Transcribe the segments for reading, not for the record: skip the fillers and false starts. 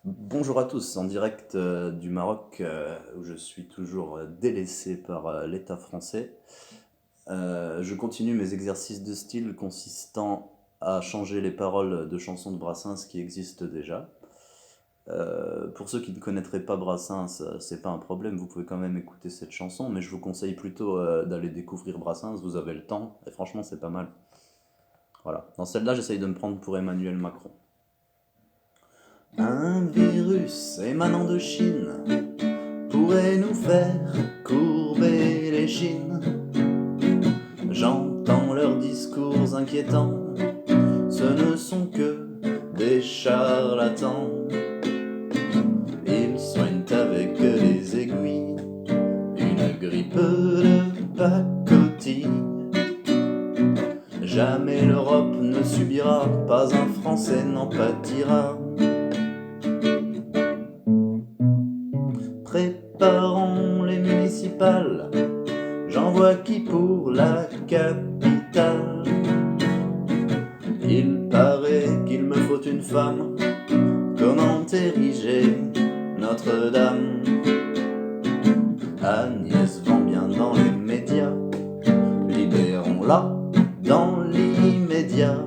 Bonjour à tous, en direct du Maroc, où je suis toujours délaissé par l'État français. Je continue mes exercices de style consistant à changer les paroles de chansons de Brassens qui existent déjà. Pour ceux qui ne connaîtraient pas Brassens, c'est pas un problème, vous pouvez quand même écouter cette chanson, mais je vous conseille plutôt d'aller découvrir Brassens, vous avez le temps, et franchement c'est pas mal. Voilà, dans celle-là j'essaye de me prendre pour Emmanuel Macron. Un virus émanant de Chine pourrait nous faire courber les chines. J'entends leurs discours inquiétants, ce ne sont que des charlatans. Ils soignent avec des aiguilles une grippe de pacotille. Jamais l'Europe ne subira, pas un Français n'en pâtira. Préparons les municipales, j'en vois qui pour la capitale. Il paraît qu'il me faut une femme, comment ériger Notre-Dame? Agnès vend bien dans les médias, libérons-la dans l'immédiat.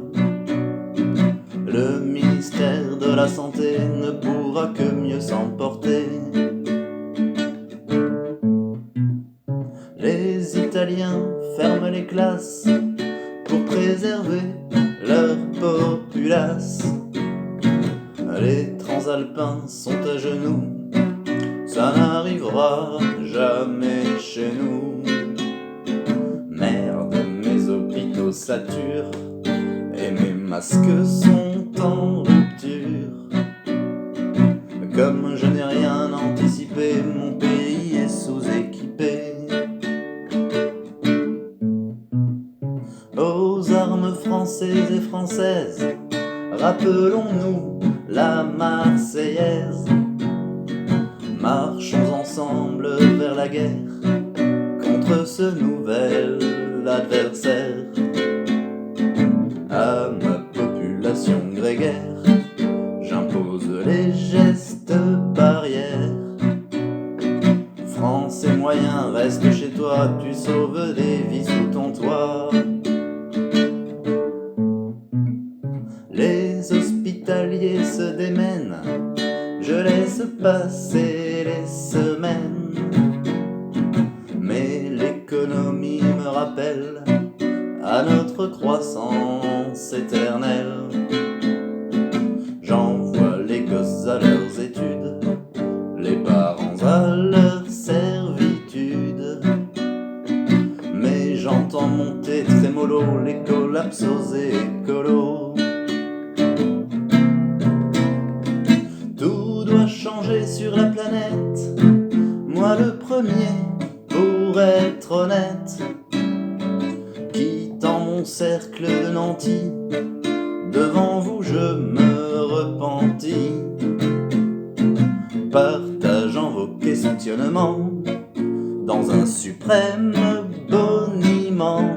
Le ministère de la Santé ne pourra que mieux s'emporter. Les Italiens ferment les classes pour préserver leur populace. Les Transalpins sont à genoux, ça n'arrivera jamais chez nous. Merde, mes hôpitaux saturent et mes masques sont en rupture. Comme je n'ai rien anticipé, mon pays est sous-équipé. Aux armes françaises et françaises, rappelons-nous la Marseillaise. Marchons ensemble vers la guerre contre ce nouvel adversaire. À ma population grégaire, j'impose les gestes barrières. Français moyen, reste chez toi, tu sauves des vies sous ton toit. Les hospitaliers se démènent, je laisse passer les semaines. Mais l'économie me rappelle à notre croissance éternelle. J'envoie les gosses à leurs études, les parents à leur servitude. Mais j'entends monter très mollo les collapsos écolos. Tout doit changer sur la planète, moi le premier, pour être honnête. Quittant mon cercle de nantis, devant vous je me repentis. Partageant vos questionnements dans un suprême boniment,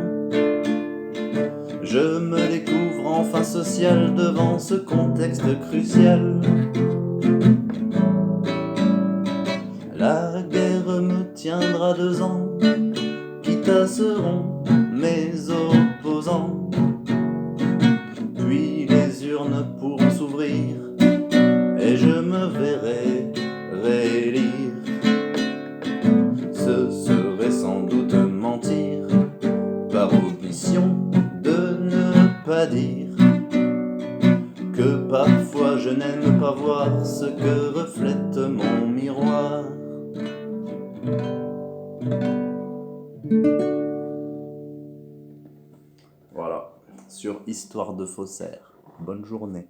je me découvre enfin social devant ce contexte crucial. La guerre me tiendra 2 ans, qui tasseront mes opposants. Puis les urnes pourront s'ouvrir et je me verrai réélire. Ce serait sans doute mentir, par omission de ne pas dire que parfois je n'aime pas voir ce que reflète mon miroir. Voilà, sur Histoire de faussaire. Bonne journée.